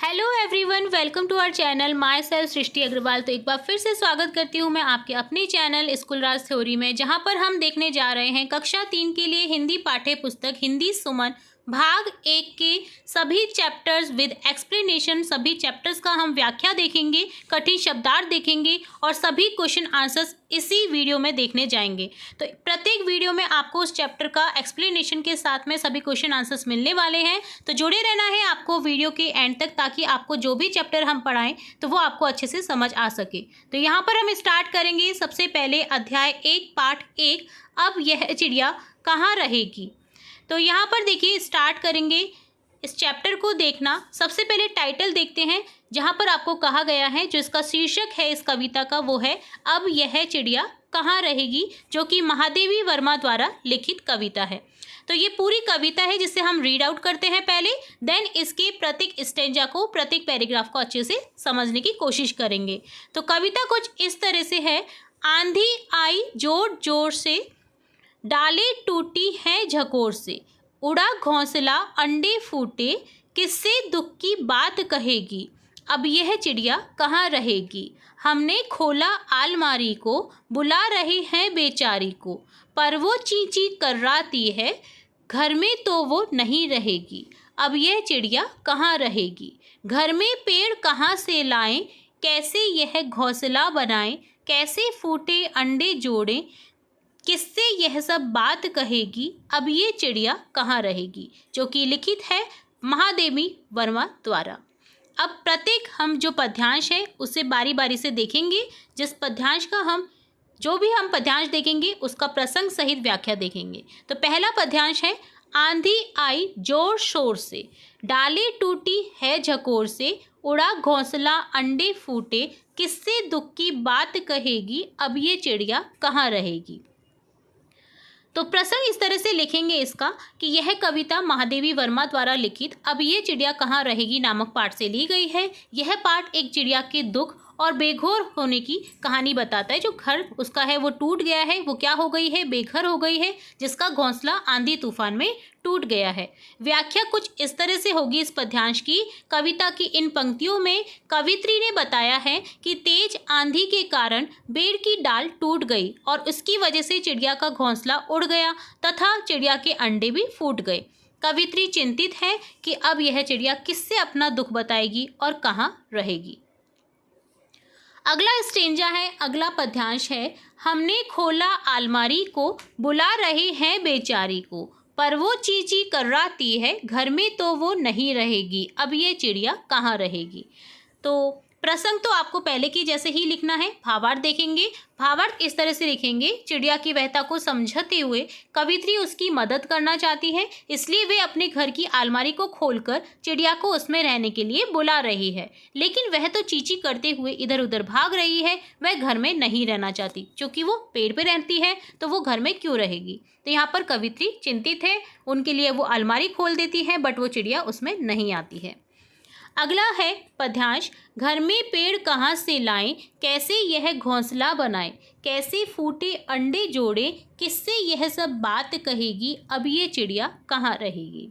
Hello everyone, welcome to our channel myself Srishti Agarwal. तो एक बार फिर से स्वागत करती हूँ मैं आपके अपने चैनल स्कूल राज थ्योरी में, जहाँ पर हम देखने जा रहे हैं कक्षा 3 के लिए हिंदी पाठ्य पुस्तक हिंदी सुमन भाग 1 के सभी चैप्टर्स विद एक्सप्लेनेशन। सभी चैप्टर्स का हम व्याख्या देखेंगे, कठिन शब्दार्थ देखेंगे और सभी क्वेश्चन आंसर्स इसी वीडियो में देखने जाएंगे। तो प्रत्येक वीडियो में आपको उस चैप्टर का एक्सप्लेनेशन के साथ में सभी क्वेश्चन आंसर्स मिलने वाले हैं। तो जुड़े रहना है आपको वीडियो के एंड तक, ताकि आपको जो भी चैप्टर हम पढ़ाएं तो वो आपको अच्छे से समझ आ सके। तो यहाँ पर हम स्टार्ट करेंगे सबसे पहले अध्याय 1 पाठ 1, अब यह चिड़िया कहाँ रहेगी। तो यहाँ पर देखिए स्टार्ट करेंगे इस चैप्टर को देखना। सबसे पहले टाइटल देखते हैं, जहाँ पर आपको कहा गया है, जो इसका शीर्षक है इस कविता का, वो है अब यह चिड़िया कहाँ रहेगी, जो कि महादेवी वर्मा द्वारा लिखित कविता है। तो ये पूरी कविता है जिसे हम रीड आउट करते हैं पहले, देन इसके प्रत्येक स्टेंजा को, प्रत्येक पैराग्राफ को अच्छे से समझने की कोशिश करेंगे। तो कविता कुछ इस तरह से है। आंधी आई जोर जोर से, डालें टूटी हैं झकोर से, उड़ा घोंसला अंडे फूटे, किससे दुख की बात कहेगी, अब यह चिड़िया कहाँ रहेगी। हमने खोला आलमारी को, बुला रहे हैं बेचारी को, पर वो ची ची कर्राती है, घर में तो वो नहीं रहेगी, अब यह चिड़िया कहाँ रहेगी। घर में पेड़ कहाँ से लाएं, कैसे यह घोंसला बनाएं, कैसे फूटे अंडे जोड़ें, किससे यह सब बात कहेगी, अब ये चिड़िया कहाँ रहेगी, जो कि लिखित है महादेवी वर्मा द्वारा। अब प्रत्येक हम जो पद्यांश है उसे बारी बारी से देखेंगे। जिस पद्यांश का जो भी हम पद्यांश देखेंगे उसका प्रसंग सहित व्याख्या देखेंगे। तो पहला पद्यांश है, आंधी आई जोर शोर से, डालें टूटी है झकोर से, उड़ा घोंसला अंडे फूटे, किससे दुख की बात कहेगी, अब ये चिड़िया कहाँ रहेगी। तो प्रसंग इस तरह से लिखेंगे इसका कि यह कविता महादेवी वर्मा द्वारा लिखित अब ये चिड़िया कहाँ रहेगी नामक पाठ से ली गई है। यह पाठ एक चिड़िया के दुख और बेघर होने की कहानी बताता है। जो घर उसका है वो टूट गया है, वो क्या हो गई है, बेघर हो गई है, जिसका घोंसला आंधी तूफान में टूट गया है। व्याख्या कुछ इस तरह से होगी इस पद्यांश की। कविता की इन पंक्तियों में कवित्री ने बताया है कि तेज आंधी के कारण पेड़ की डाल टूट गई और उसकी वजह से चिड़िया का घोंसला उड़ गया तथा चिड़िया के अंडे भी फूट गए। कवित्री चिंतित है कि अब यह चिड़िया किससे अपना दुख बताएगी और कहाँ रहेगी। अगला स्टेंजा है, अगला पद्यांश है, हमने खोला आलमारी को, बुला रहे हैं बेचारी को, पर वो ची ची कर्राती है, घर में तो वो नहीं रहेगी, अब ये चिड़िया कहाँ रहेगी। तो प्रसंग तो आपको पहले की जैसे ही लिखना है। भावार्थ देखेंगे। भावार्थ इस तरह से लिखेंगे, चिड़िया की व्यथा को समझते हुए कवित्री उसकी मदद करना चाहती है, इसलिए वे अपने घर की आलमारी को खोलकर चिड़िया को उसमें रहने के लिए बुला रही है, लेकिन वह तो चींची करते हुए इधर उधर भाग रही है। वह घर में नहीं रहना चाहती, क्योंकि वो पेड़ पे रहती है तो वो घर में क्यों रहेगी। तो यहाँ पर कवित्री चिंतित है, उनके लिए वो अलमारी खोल देती है, बट वो चिड़िया उसमें नहीं आती है। अगला है पद्यांश, घर में पेड़ कहाँ से लाएं, कैसे यह घोंसला बनाएं, कैसे फूटे अंडे जोड़े, किससे यह सब बात कहेगी, अब ये चिड़िया कहाँ रहेगी।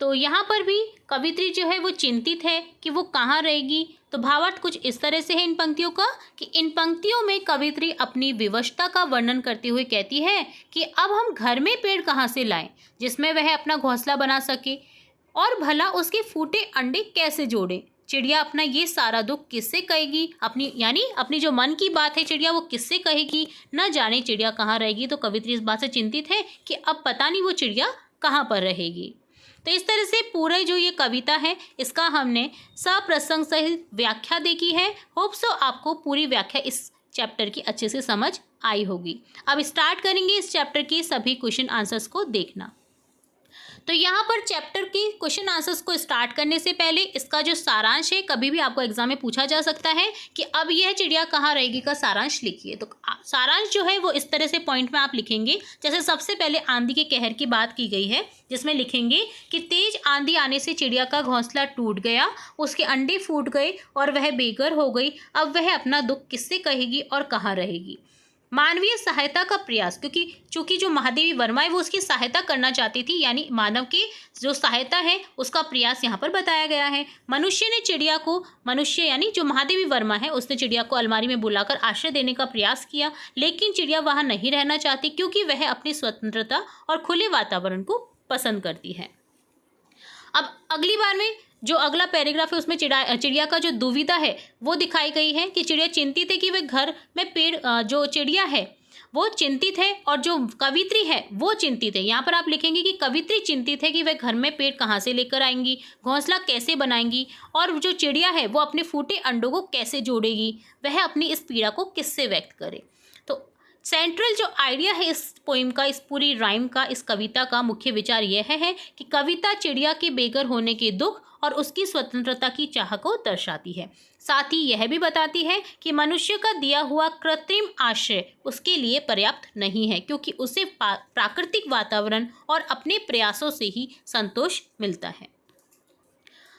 तो यहाँ पर भी कवित्री जो है वो चिंतित है कि वो कहाँ रहेगी। तो भावार्थ कुछ इस तरह से है इन पंक्तियों का कि इन पंक्तियों में कवित्री अपनी विवशता का वर्णन करते हुए कहती है कि अब हम घर में पेड़ कहाँ से लाएं जिसमें वह अपना घोंसला बना सके, और भला उसके फूटे अंडे कैसे जोड़े। चिड़िया अपना ये सारा दुख किससे कहेगी, अपनी जो मन की बात है चिड़िया वो किससे कहेगी, न जाने चिड़िया कहाँ रहेगी। तो कवित्री इस बात से चिंतित है कि अब पता नहीं वो चिड़िया कहाँ पर रहेगी। तो इस तरह से पूरा जो ये कविता है इसका हमने सप्रसंग सहित व्याख्या देखी है। होप सो आपको पूरी व्याख्या इस चैप्टर की अच्छे से समझ आई होगी। अब स्टार्ट करेंगे इस चैप्टर के सभी क्वेश्चन आंसर्स को देखना। तो यहाँ पर चैप्टर के क्वेश्चन आंसर्स को स्टार्ट करने से पहले इसका जो सारांश है, कभी भी आपको एग्जाम में पूछा जा सकता है कि अब यह चिड़िया कहाँ रहेगी का सारांश लिखिए। तो सारांश जो है वो इस तरह से पॉइंट में आप लिखेंगे। जैसे सबसे पहले आंधी के कहर की बात की गई है, जिसमें लिखेंगे कि तेज आंधी आने से चिड़िया का घोंसला टूट गया, उसके अंडे फूट गए और वह बेघर हो गई, अब वह अपना दुख किससे कहेगी और कहाँ रहेगी। मानवीय सहायता का प्रयास, क्योंकि चूंकि जो महादेवी वर्मा है वो उसकी सहायता करना चाहती थी, यानी मानव की जो सहायता है उसका प्रयास यहाँ पर बताया गया है। मनुष्य ने चिड़िया को, मनुष्य यानी जो महादेवी वर्मा है उसने चिड़िया को अलमारी में बुलाकर आश्रय देने का प्रयास किया, लेकिन चिड़िया वहाँ नहीं रहना चाहती क्योंकि वह अपनी स्वतंत्रता और खुले वातावरण को पसंद करती है। अब अगली बार में जो अगला पैराग्राफ है उसमें चिड़िया का जो दुविधा है वो दिखाई गई है कि चिड़िया चिंतित है कि वह घर में पेड़, जो चिड़िया है वो चिंतित है और जो कवित्री है वो चिंतित है। यहाँ पर आप लिखेंगे कि कवित्री चिंतित है कि वह घर में पेड़ कहाँ से लेकर आएंगी, घोंसला कैसे बनाएंगी, और जो चिड़िया है वो अपने फूटे अंडों को कैसे जोड़ेगी, वह अपनी इस पीड़ा को किससे व्यक्त करे। तो सेंट्रल जो आइडिया है इस पोइम का, इस पूरी राइम का, इस कविता का मुख्य विचार यह है कि कविता चिड़िया के बेघर होने के दुख और उसकी स्वतंत्रता की चाह को दर्शाती है। साथ ही यह भी बताती है कि मनुष्य का दिया हुआ कृत्रिम आश्रय उसके लिए पर्याप्त नहीं है, क्योंकि उसे प्राकृतिक वातावरण और अपने प्रयासों से ही संतोष मिलता है।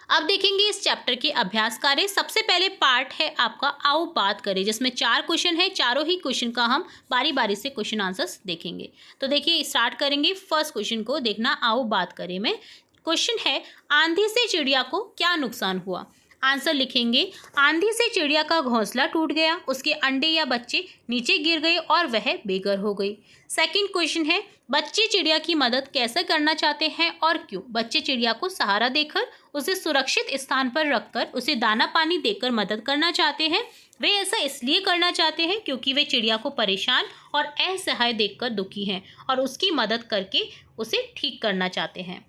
अब देखेंगे इस चैप्टर के अभ्यास कार्य। सबसे पहले पार्ट है आपका आओ बात करें, जिसमें 4 क्वेश्चन है। चारों ही क्वेश्चन का हम बारी बारी से क्वेश्चन आंसर्स देखेंगे। तो देखिए स्टार्ट करेंगे फर्स्ट क्वेश्चन को देखना, आओ बात करें में। क्वेश्चन है आंधी से चिड़िया को क्या नुकसान हुआ। आंसर लिखेंगे आंधी से चिड़िया का घोंसला टूट गया, उसके अंडे या बच्चे नीचे गिर गए और वह बेघर हो गई। सेकंड क्वेश्चन है बच्चे चिड़िया की मदद कैसे करना चाहते हैं और क्यों। बच्चे चिड़िया को सहारा देकर, उसे सुरक्षित स्थान पर रखकर, उसे दाना पानी देकर मदद करना चाहते हैं। वे ऐसा इसलिए करना चाहते हैं क्योंकि वे चिड़िया को परेशान और असहाय देखकर दुखी हैं और उसकी मदद करके उसे ठीक करना चाहते हैं।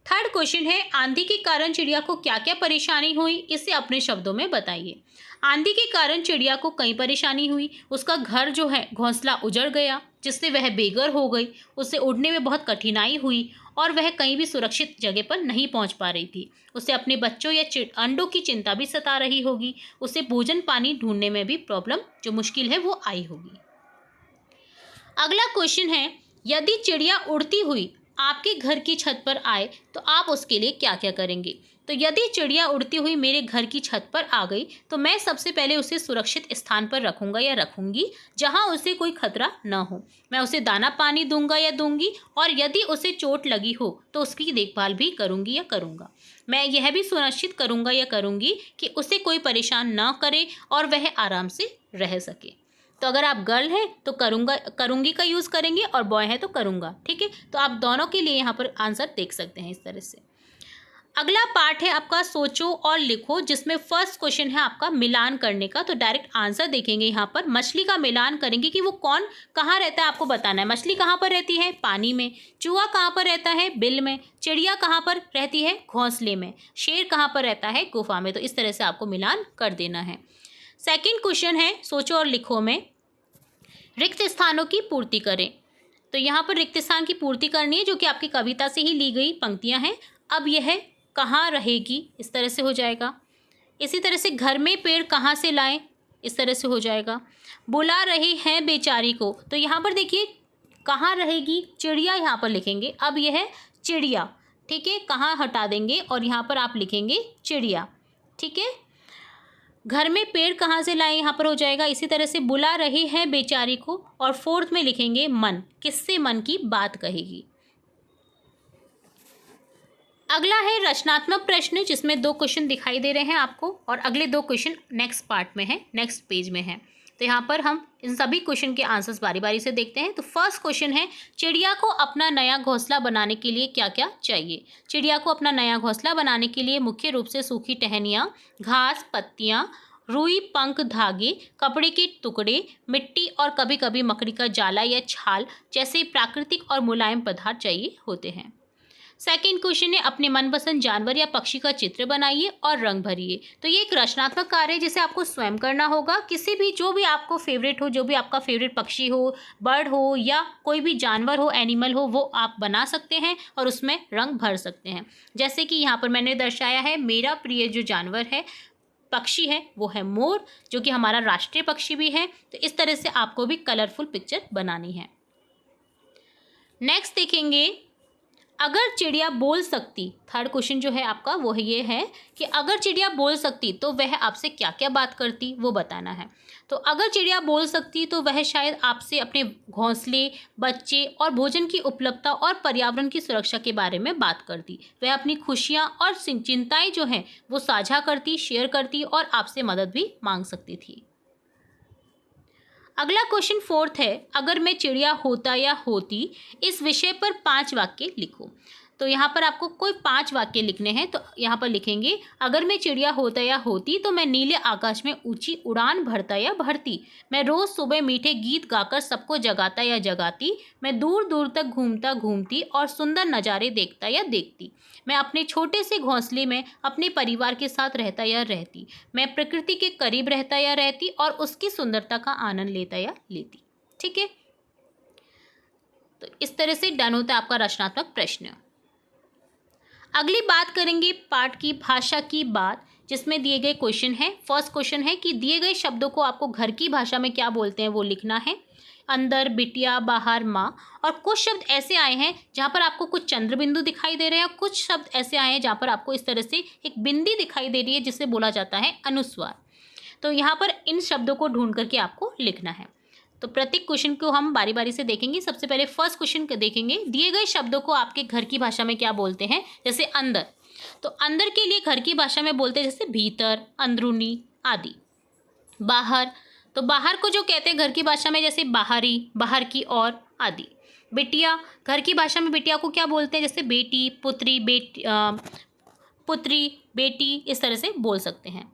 थर्ड क्वेश्चन है आंधी के कारण चिड़िया को क्या क्या परेशानी हुई, इसे अपने शब्दों में बताइए। आंधी के कारण चिड़िया को कई परेशानी हुई। उसका घर जो है घोंसला उजड़ गया, जिससे वह बेघर हो गई। उसे उड़ने में बहुत कठिनाई हुई और वह कहीं भी सुरक्षित जगह पर नहीं पहुंच पा रही थी। उसे अपने बच्चों या अंडों की चिंता भी सता रही होगी। उसे भोजन पानी ढूंढने में भी प्रॉब्लम, जो मुश्किल है, वो आई होगी। अगला क्वेश्चन है यदि चिड़िया उड़ती हुई आपके घर की छत पर आए तो आप उसके लिए क्या क्या करेंगे। तो यदि चिड़िया उड़ती हुई मेरे घर की छत पर आ गई तो मैं सबसे पहले उसे सुरक्षित स्थान पर रखूंगा या रखूंगी जहां उसे कोई खतरा न हो। मैं उसे दाना पानी दूंगा या दूंगी, और यदि उसे चोट लगी हो तो उसकी देखभाल भी करूंगी या करूंगा। मैं यह भी सुनिश्चित करूंगा या करूंगी कि उसे कोई परेशान न करे और वह आराम से रह सके। तो अगर आप गर्ल हैं तो करूंगी का यूज़ करेंगे, और बॉय है तो करूंगा। ठीक है, तो आप दोनों के लिए यहाँ पर आंसर देख सकते हैं इस तरह से। अगला पार्ट है आपका सोचो और लिखो, जिसमें फर्स्ट क्वेश्चन है आपका मिलान करने का। तो डायरेक्ट आंसर देखेंगे यहाँ पर। मछली का मिलान करेंगे कि वो कौन कहाँ रहता है, आपको बताना है। मछली कहाँ पर रहती है, पानी में। चूहा कहाँ पर रहता है, बिल में। चिड़िया कहाँ पर रहती है, घोंसले में। शेर कहाँ पर रहता है, गुफा में। तो इस तरह से आपको मिलान कर देना है। सेकंड क्वेश्चन है सोचो और लिखो में रिक्त स्थानों की पूर्ति करें। तो यहाँ पर रिक्त स्थान की पूर्ति करनी है, जो कि आपकी कविता से ही ली गई पंक्तियाँ हैं। अब यह कहाँ रहेगी, इस तरह से हो जाएगा। इसी तरह से घर में पेड़ कहाँ से लाएं, इस तरह से हो जाएगा। बुला रहे हैं बेचारी को, तो यहाँ पर देखिए कहाँ रहेगी, चिड़िया यहाँ पर लिखेंगे। अब यह है चिड़िया, ठीक है, कहाँ हटा देंगे और यहाँ पर आप लिखेंगे चिड़िया। ठीक है, घर में पेड़ कहाँ से लाएं, यहाँ पर हो जाएगा। इसी तरह से बुला रही है बेचारी को, और फोर्थ में लिखेंगे मन, किससे मन की बात कहेगी। अगला है रचनात्मक प्रश्न, जिसमें 2 क्वेश्चन दिखाई दे रहे हैं आपको, और अगले 2 क्वेश्चन नेक्स्ट पार्ट में है, नेक्स्ट पेज में है। तो यहाँ पर हम इन सभी क्वेश्चन के आंसर्स बारी बारी से देखते हैं। तो फर्स्ट क्वेश्चन है चिड़िया को अपना नया घोंसला बनाने के लिए क्या क्या चाहिए। चिड़िया को अपना नया घोंसला बनाने के लिए मुख्य रूप से सूखी टहनियाँ, घास, पत्तियाँ, रुई, पंख, धागे, कपड़े के टुकड़े, मिट्टी और कभी कभी मकड़ी का जाला या छाल जैसे प्राकृतिक और मुलायम पदार्थ चाहिए होते हैं। सेकंड क्वेश्चन है अपने मनपसंद जानवर या पक्षी का चित्र बनाइए और रंग भरिए। तो ये एक रचनात्मक कार्य है जिसे आपको स्वयं करना होगा। किसी भी जो भी आपको फेवरेट हो, जो भी आपका फेवरेट पक्षी हो, बर्ड हो या कोई भी जानवर हो, एनिमल हो, वो आप बना सकते हैं और उसमें रंग भर सकते हैं। जैसे कि यहाँ पर मैंने दर्शाया है, मेरा प्रिय जो जानवर है, पक्षी है, वो है मोर, जो कि हमारा राष्ट्रीय पक्षी भी है। तो इस तरह से आपको भी कलरफुल पिक्चर बनानी है। नेक्स्ट देखेंगे अगर चिड़िया बोल सकती, थर्ड क्वेश्चन जो है आपका वो ये है कि अगर चिड़िया बोल सकती तो वह आपसे क्या क्या बात करती, वो बताना है। तो अगर चिड़िया बोल सकती तो वह शायद आपसे अपने घोंसले, बच्चे और भोजन की उपलब्धता और पर्यावरण की सुरक्षा के बारे में बात करती। वह अपनी खुशियाँ और चिंताएं जो हैं वो साझा करती, शेयर करती और आपसे मदद भी मांग सकती थी। अगला क्वेश्चन फोर्थ है, अगर मैं चिड़िया होता या होती, इस विषय पर 5 वाक्य लिखो। तो यहाँ पर आपको कोई 5 वाक्य लिखने हैं। तो यहाँ पर लिखेंगे, अगर मैं चिड़िया होता या होती तो मैं नीले आकाश में ऊंची उड़ान भरता या भरती। मैं रोज सुबह मीठे गीत गाकर सबको जगाता या जगाती। मैं दूर दूर तक घूमता घूमती और सुंदर नज़ारे देखता या देखती। मैं अपने छोटे से घोंसले में अपने परिवार के साथ रहता या रहती। मैं प्रकृति के करीब रहता या रहती और उसकी सुंदरता का आनंद लेता या लेती। ठीक है, तो इस तरह से डन होता है आपका रचनात्मक प्रश्न। अगली बात करेंगे पाठ की भाषा की बात, जिसमें दिए गए क्वेश्चन है। फर्स्ट क्वेश्चन है कि दिए गए शब्दों को आपको घर की भाषा में क्या बोलते हैं वो लिखना है। अंदर, बिटिया, बाहर, माँ। और कुछ शब्द ऐसे आए हैं जहाँ पर आपको कुछ चंद्र बिंदु दिखाई दे रहे हैं और कुछ शब्द ऐसे आए हैं जहाँ पर आपको इस तरह से एक बिंदी दिखाई दे रही है जिसे बोला जाता है अनुस्वार। तो यहाँ पर इन शब्दों को ढूंढ करके आपको लिखना है। तो प्रत्येक क्वेश्चन को हम बारी बारी से देखेंगे। सबसे पहले फर्स्ट क्वेश्चन को देखेंगे, दिए गए शब्दों को आपके घर की भाषा में क्या बोलते हैं। जैसे अंदर, तो अंदर के लिए घर की भाषा में बोलते हैं जैसे भीतर, अंदरूनी आदि। बाहर, तो बाहर को जो कहते हैं घर की भाषा में जैसे बाहरी, बाहर की ओर आदि। बिटिया, घर की भाषा में बिटिया को क्या बोलते हैं जैसे बेटी, पुत्री, पुत्री, बेटी, इस तरह से बोल सकते हैं।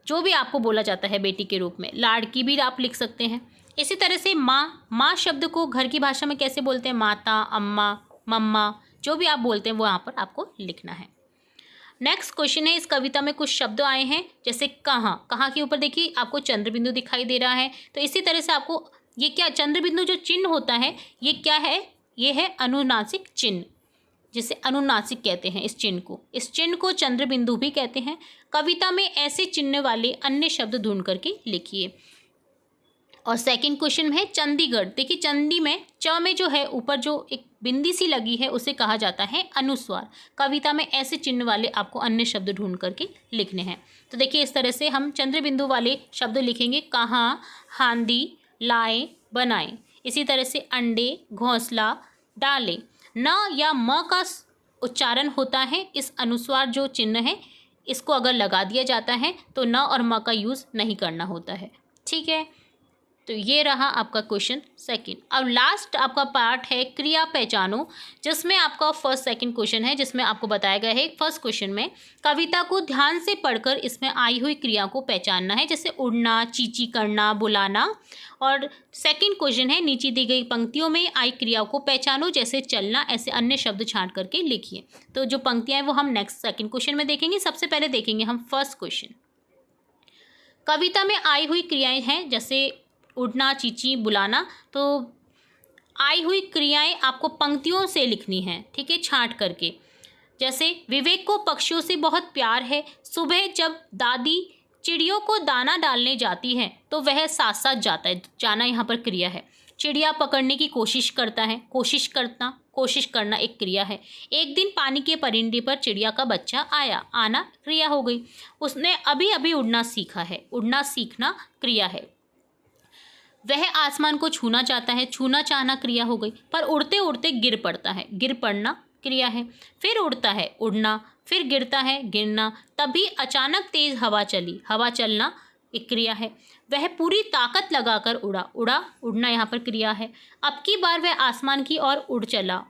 जो भी आपको बोला जाता है बेटी के रूप में, लाड़की भी आप लिख सकते हैं। इसी तरह से माँ, माँ शब्द को घर की भाषा में कैसे बोलते हैं, माता, अम्मा, मम्मा, जो भी आप बोलते हैं वो यहाँ पर आपको लिखना है। नेक्स्ट क्वेश्चन है, इस कविता में कुछ शब्द आए हैं जैसे कहाँ। कहाँ के ऊपर देखिए आपको चंद्र बिंदु दिखाई दे रहा है। तो इसी तरह से आपको ये क्या चंद्र बिंदु जो चिन्ह होता है ये क्या है, ये है अनुनासिक चिन्ह, जिसे अनुनासिक कहते हैं इस चिन्ह को। इस चिन्ह को चंद्र बिंदु भी कहते हैं। कविता में ऐसे चिन्ह वाले अन्य शब्द ढूंढ करके लिखिए। और सेकंड क्वेश्चन है चंडीगढ़। देखिए चंडी में च में जो है ऊपर जो एक बिंदी सी लगी है उसे कहा जाता है अनुस्वार। कविता में ऐसे चिन्ह वाले आपको अन्य शब्द ढूंढ करके लिखने हैं। तो देखिए इस तरह से हम चंद्र बिंदु वाले शब्द लिखेंगे, कहाँ, हांदी, लाए, बनाए। इसी तरह से अंडे, घोंसला, डाले। न या म का उच्चारण होता है इस अनुस्वार जो चिन्ह है इसको अगर लगा दिया जाता है तो न और म का यूज़ नहीं करना होता है। ठीक है, तो ये रहा आपका क्वेश्चन सेकंड। अब लास्ट आपका पार्ट है क्रिया पहचानो, जिसमें आपका फर्स्ट सेकंड क्वेश्चन है, जिसमें आपको बताया गया है फर्स्ट क्वेश्चन में कविता को ध्यान से पढ़कर इसमें आई हुई क्रिया को पहचानना है, जैसे उड़ना, चींची करना, बुलाना। और सेकंड क्वेश्चन है नीचे दी गई पंक्तियों में आई क्रियाओं को पहचानो, जैसे चलना, ऐसे अन्य शब्द छांट करके लिखिए। तो जो पंक्तियाँ हैं वो हम नेक्स्ट सेकंड क्वेश्चन में देखेंगे। सबसे पहले देखेंगे हम फर्स्ट क्वेश्चन। कविता में आई हुई क्रियाएं हैं जैसे उड़ना, चींची, बुलाना। तो आई हुई क्रियाएं आपको पंक्तियों से लिखनी है, ठीक है, छांट करके। जैसे विवेक को पक्षियों से बहुत प्यार है। सुबह जब दादी चिड़ियों को दाना डालने जाती है तो वह साथ साथ जाता है। जाना यहाँ पर क्रिया है। चिड़िया पकड़ने की कोशिश करता है। कोशिश करना एक क्रिया है। एक दिन पानी के परिंदे पर चिड़िया का बच्चा आया। आना क्रिया हो गई। उसने अभी अभी उड़ना सीखा है। उड़ना सीखना क्रिया है। वह आसमान को छूना चाहता है। छूना चाहना क्रिया हो गई। पर उड़ते उड़ते गिर पड़ता है। गिर पड़ना क्रिया है। फिर उड़ता है, उड़ना। फिर गिरता है, गिरना। तभी अचानक तेज हवा चली। हवा चलना एक क्रिया है। वह पूरी ताकत लगाकर उड़ा। उड़ना यहाँ पर क्रिया है। अब की बार वह आसमान की ओर उड़ चला।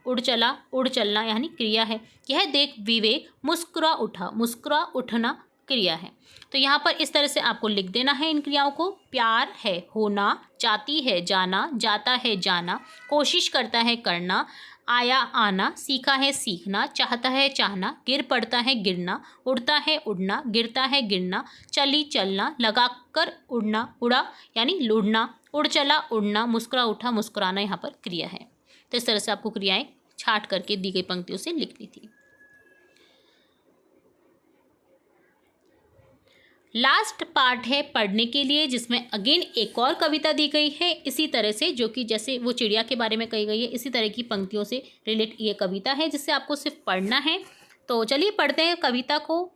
उड़ चलना यानी क्रिया है। यह देख विवेक मुस्कुरा उठा। मुस्कुरा उठना क्रिया है। तो यहाँ पर इस तरह से आपको लिख देना है इन क्रियाओं को। प्यार है, होना। जाती है, जाना। जाता है, जाना। कोशिश करता है, करना। आया, आना। सीखा है, सीखना। चाहता है, चाहना। गिर पड़ता है, गिरना। उड़ता है, उड़ना। गिरता है, गिरना। चली, चलना। लगाकर उड़ना, उड़ा यानी लुढ़ना। उड़ चला, उड़ना। मुस्कुरा उठा, मुस्कुराना यहाँ पर क्रिया है। तो इस तरह से आपको क्रियाएं छाट करके दी गई पंक्तियों से लिखनी थी। लास्ट पार्ट है पढ़ने के लिए, जिसमें अगेन एक और कविता दी गई है इसी तरह से, जो कि जैसे वो चिड़िया के बारे में कही गई है इसी तरह की पंक्तियों से रिलेट ये कविता है, जिससे आपको सिर्फ पढ़ना है। तो चलिए पढ़ते हैं कविता को।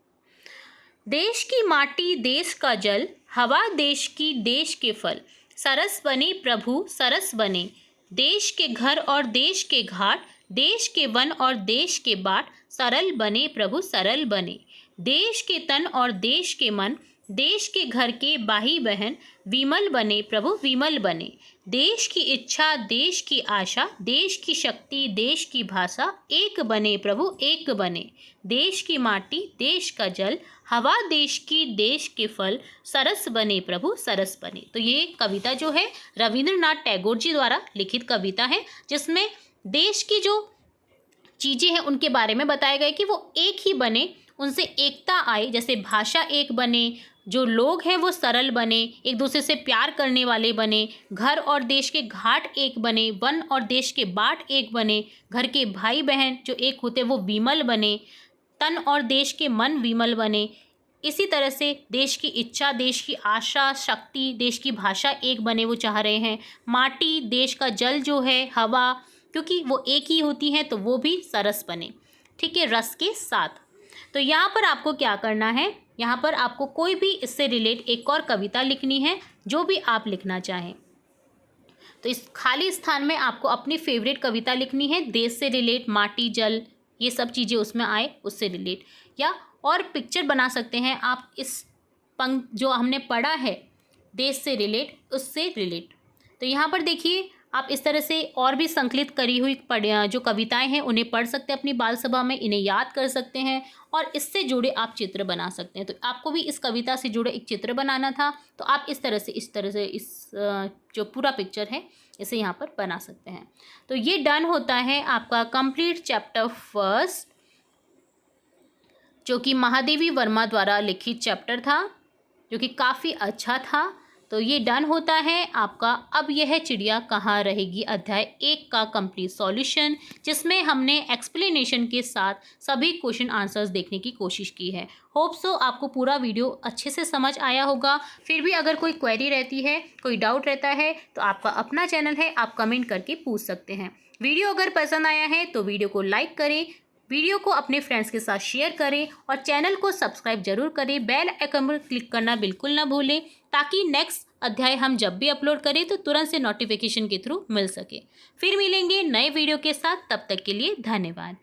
देश की माटी देश का जल, हवा देश की देश के फल, सरस बने प्रभु सरस बने, देश के घर और देश के घाट, देश के वन और देश के बाट, सरल बने प्रभु सरल बने, देश के तन और देश के मन, देश के घर के भाई बहन, विमल बने प्रभु विमल बने, देश की इच्छा देश की आशा, देश की शक्ति देश की भाषा, एक बने प्रभु एक बने, देश की माटी देश का जल, हवा देश की देश के फल, सरस बने प्रभु सरस बने। तो ये कविता जो है रविंद्रनाथ टैगोर जी द्वारा लिखित कविता है, जिसमें देश की जो चीज़ें हैं उनके बारे में बताया गया कि वो एक ही बने, उनसे एकता आए, जैसे भाषा एक बने, जो लोग हैं वो सरल बने, एक दूसरे से प्यार करने वाले बने, घर और देश के घाट एक बने, वन और देश के बाट एक बने, घर के भाई बहन जो एक होते हैं वो विमल बने, तन और देश के मन विमल बने। इसी तरह से देश की इच्छा देश की आशा शक्ति देश की भाषा एक बने, वो चाह रहे हैं। माटी देश का जल जो है, हवा, क्योंकि वो एक ही होती हैं तो वो भी सरस बने, ठीक है, रस के साथ। तो यहाँ पर आपको क्या करना है, यहाँ पर आपको कोई भी इससे रिलेट एक और कविता लिखनी है, जो भी आप लिखना चाहें। तो इस खाली स्थान में आपको अपनी फेवरेट कविता लिखनी है, देश से रिलेट, माटी जल ये सब चीज़ें उसमें आए उससे रिलेट, या और पिक्चर बना सकते हैं आप इस पंक्त जो हमने पढ़ा है देश से रिलेट उससे रिलेट। तो यहाँ पर देखिए आप इस तरह से और भी संकलित करी हुई जो कविताएं हैं उन्हें पढ़ सकते हैं अपनी बाल सभा में, इन्हें याद कर सकते हैं और इससे जुड़े आप चित्र बना सकते हैं। तो आपको भी इस कविता से जुड़े एक चित्र बनाना था, तो आप इस तरह से इस जो पूरा पिक्चर है इसे यहाँ पर बना सकते हैं। तो ये डन होता है आपका कंप्लीट चैप्टर फर्स्ट, जो कि महादेवी वर्मा द्वारा लिखित चैप्टर था, जो कि काफ़ी अच्छा था। तो ये डन होता है आपका अब यह चिड़िया कहाँ रहेगी अध्याय 1 का कंप्लीट सॉल्यूशन, जिसमें हमने एक्सप्लेनेशन के साथ सभी क्वेश्चन आंसर्स देखने की कोशिश की है। होप सो आपको पूरा वीडियो अच्छे से समझ आया होगा। फिर भी अगर कोई क्वेरी रहती है, कोई डाउट रहता है, तो आपका अपना चैनल है, आप कमेंट करके पूछ सकते हैं। वीडियो अगर पसंद आया है तो वीडियो को लाइक करें, वीडियो को अपने फ्रेंड्स के साथ शेयर करें और चैनल को सब्सक्राइब जरूर करें। बेल आइकन पर क्लिक करना बिल्कुल ना भूलें, ताकि नेक्स्ट अध्याय हम जब भी अपलोड करें तो तुरंत से नोटिफिकेशन के थ्रू मिल सके। फिर मिलेंगे नए वीडियो के साथ, तब तक के लिए धन्यवाद।